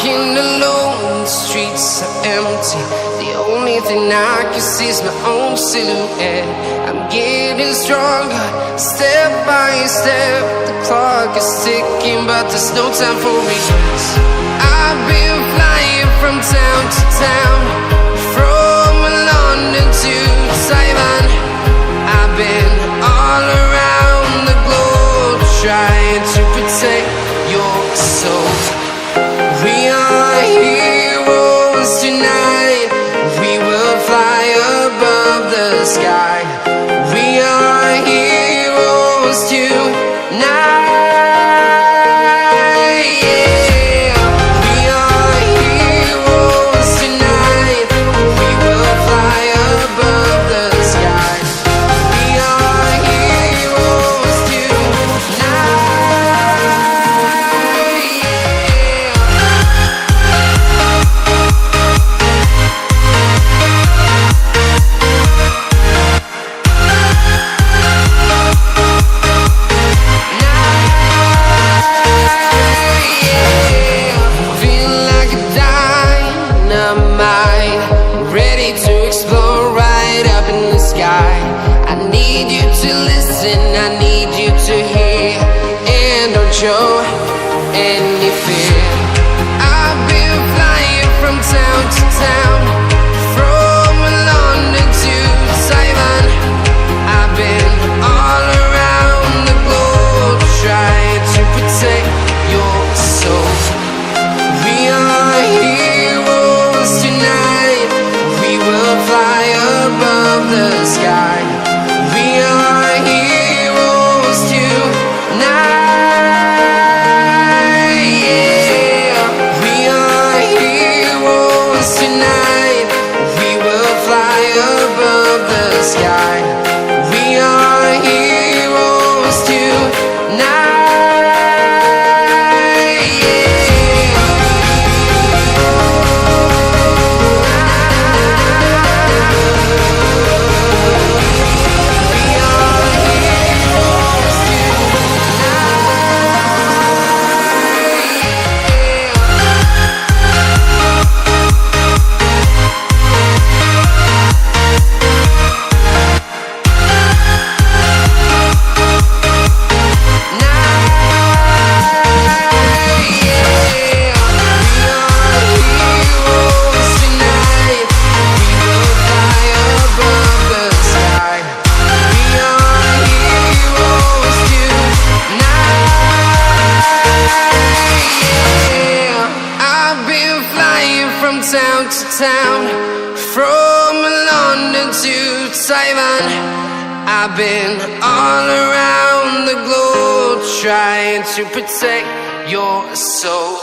walking alone, the streets are empty. The only thing I can see is my own silhouette. I'm getting stronger, step by step. The clock is ticking, but there's no time for regrets. I've been flying from town to town, from London to Taiwan. I've been all around the globe, trying to protect your soul. We are heroes tonight. We will fly above the sky. We are heroes tonight. Yeah. We are heroes tonight. We will fly above the sky. We are heroes show any fear. I've been flying from town to town, from London to Taiwan. I've been all around the globe, trying to protect your soul. We are heroes tonight. We will fly above the sky. We are heroes tonight. Town to town, from London to Taiwan. I've been all around the globe, trying to protect your soul.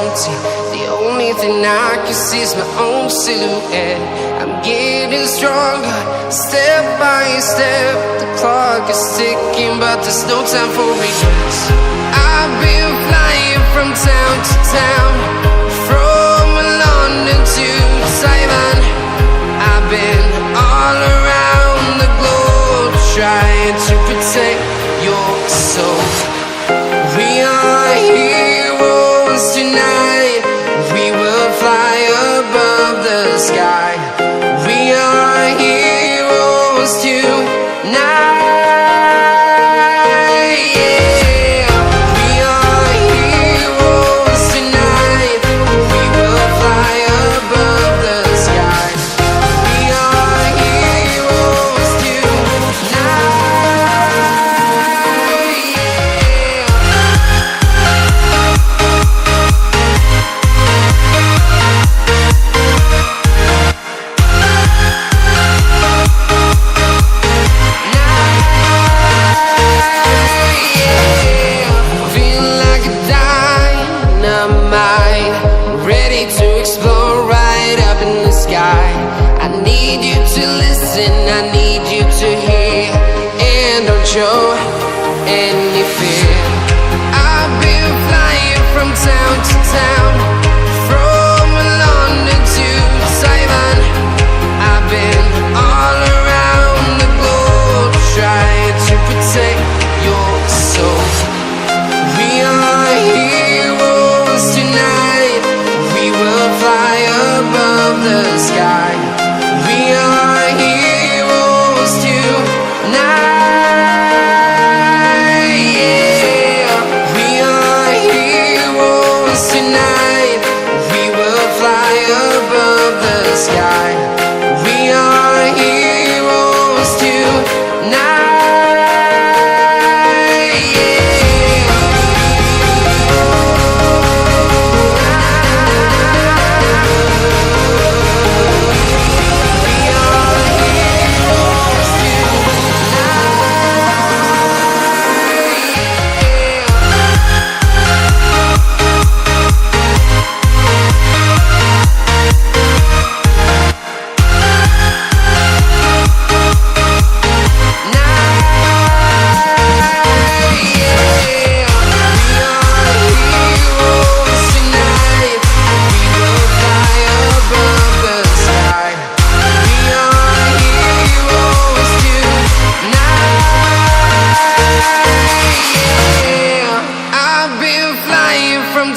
empty. The only thing I can see is my own silhouette. I'm getting stronger, step by step. The clock is ticking, but there's no time for regrets. I've been flying from town to town, from London to Taiwan. I've been all around the globe, trying to protect your soul. We are heroes tonight. We will fly above the sky. We are heroes tonight. Yeah. We are heroes tonight. We will fly above the sky. We are heroes tonight. I need you to listen, I need you to hear, and don't show any fear. I've been flying from town to town, from London to Taiwan. I've been all around the globe, trying to protect your soul. We are heroes tonight. We will fly above the sky. We are heroes tonight. Yeah. We are heroes tonight. We will fly above the sky. We are heroes tonight.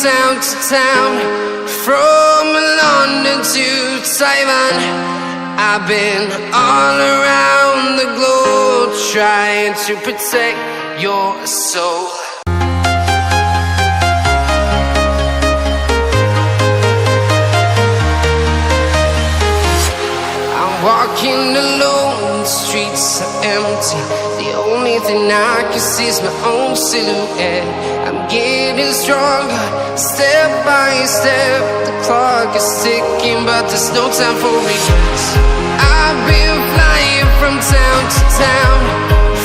Town to town, from London to Taiwan. I've been all around the globe, trying to protect your soul. I'm walking alone, the streets are empty. The only thing I can see is my own silhouette. I'm getting stronger, step by step. The clock is ticking, but there's no time for regrets. I've been flying from town to town,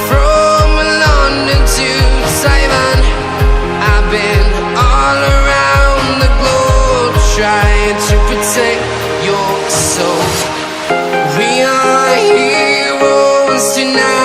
from London to Taiwan. I've been all around the globe, trying to protect your soul. We are heroes tonight.